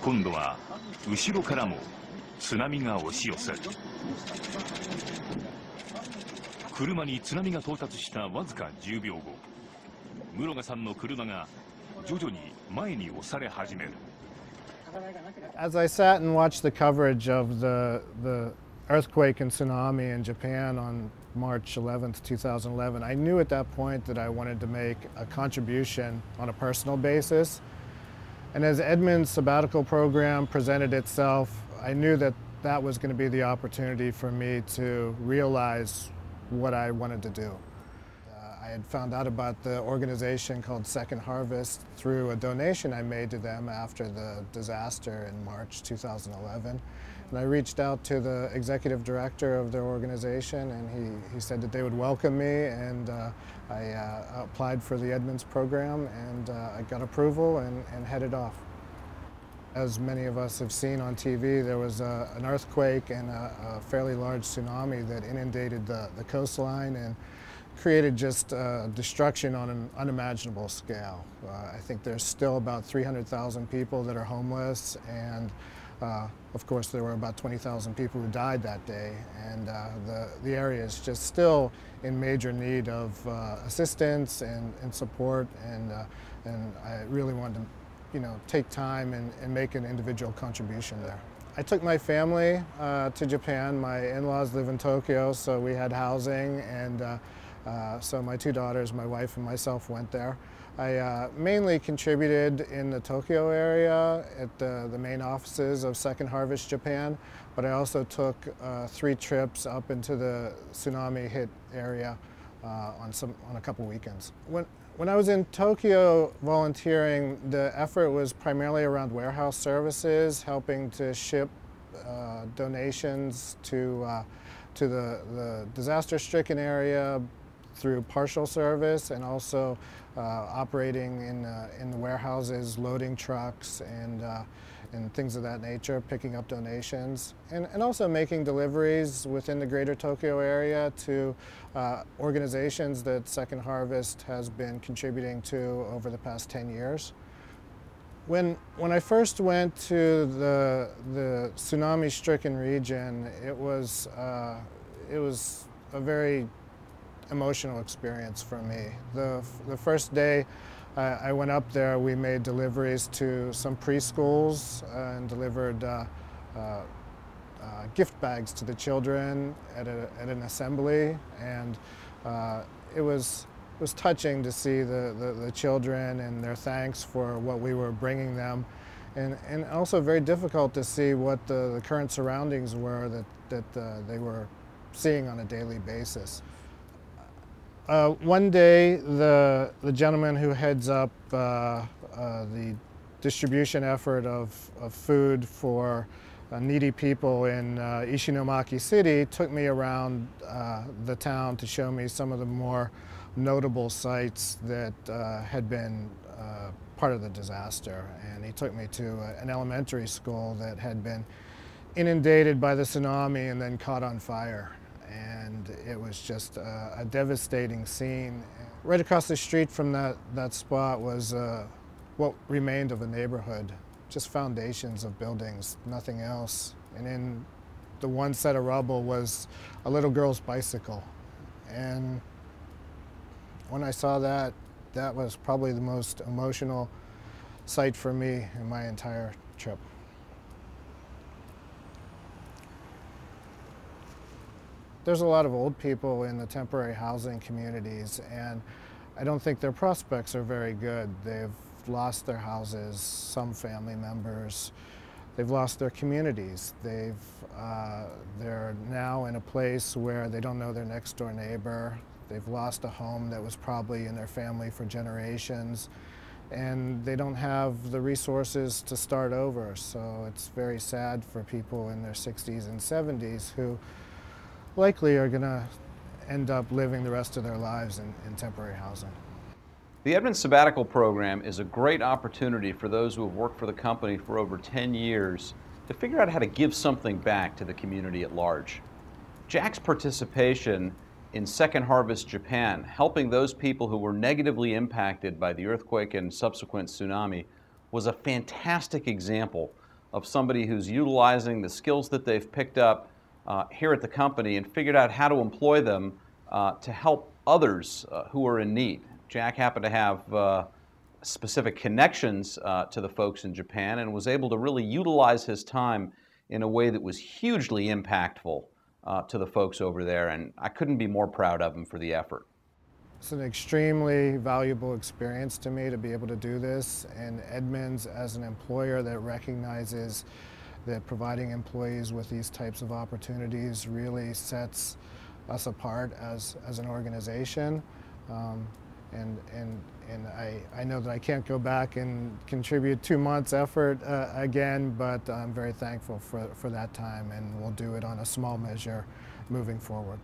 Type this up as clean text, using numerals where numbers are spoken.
今度は後ろからも津波が押し寄せる。車に津波が到達したわずか10秒後、室賀さんの車が徐々に前に押され始める。As I sat and watched the coverage of the earthquake and tsunami in Japan on March 11th, 2011, I knew at that point that I wanted to make a contribution on a personal basis. And as Edmunds' sabbatical program presented itself, I knew that that was going to be the opportunity for me to realize what I wanted to do. I had found out about the organization called Second Harvest through a donation I made to them after the disaster in March 2011. And I reached out to the executive director of their organization, and he said that they would welcome me, and I applied for the Edmunds program, and I got approval and headed off. As many of us have seen on TV, there was an earthquake and a fairly large tsunami that inundated the coastline and created just destruction on an unimaginable scale. I think there's still about 300,000 people that are homeless, and of course there were about 20,000 people who died that day, and the area is just still in major need of assistance and support, and I really wanted to take time and make an individual contribution there. I took my family to Japan. My in-laws live in Tokyo, so we had housing, and so my two daughters, my wife and myself went there. I mainly contributed in the Tokyo area at the main offices of Second Harvest Japan, but I also took 3 trips up into the tsunami hit area on a couple weekends. When I was in Tokyo volunteering, the effort was primarily around warehouse services, helping to ship donations to the disaster-stricken area through partial service, and also operating in the warehouses, loading trucks and things of that nature, picking up donations, and also making deliveries within the greater Tokyo area to organizations that Second Harvest has been contributing to over the past 10 years. When I first went to the tsunami-stricken region, it was a very emotional experience for me. The first day I went up there, we made deliveries to some preschools and delivered gift bags to the children at an assembly, and it was touching to see the children and their thanks for what we were bringing them, and also very difficult to see what the current surroundings were that they were seeing on a daily basis. One day, the gentleman who heads up the distribution effort of food for needy people in Ishinomaki City took me around the town to show me some of the more notable sites that had been part of the disaster. And he took me to an elementary school that had been inundated by the tsunami and then caught on fire. And it was just a devastating scene. Right across the street from that spot was what remained of a neighborhood, just foundations of buildings, nothing else. And in the one set of rubble was a little girl's bicycle. And when I saw that, that was probably the most emotional sight for me in my entire trip. There's a lot of old people in the temporary housing communities, and I don't think their prospects are very good. They've lost their houses, some family members. They've lost their communities. They're now in a place where they don't know their next door neighbor. They've lost a home that was probably in their family for generations, and they don't have the resources to start over. So it's very sad for people in their 60s and 70s who likely are going to end up living the rest of their lives in temporary housing. The Edmunds Sabbatical program is a great opportunity for those who have worked for the company for over 10 years to figure out how to give something back to the community at large. Jack's participation in Second Harvest Japan, helping those people who were negatively impacted by the earthquake and subsequent tsunami, was a fantastic example of somebody who's utilizing the skills that they've picked up here at the company and figured out how to employ them to help others who are in need. Jack happened to have specific connections to the folks in Japan and was able to really utilize his time in a way that was hugely impactful to the folks over there, and I couldn't be more proud of him for the effort. It's an extremely valuable experience to me to be able to do this, and Edmunds as an employer that recognizes that providing employees with these types of opportunities really sets us apart as an organization. And I know that I can't go back and contribute 2 months' effort again, but I'm very thankful for that time, and we'll do it on a small measure moving forward.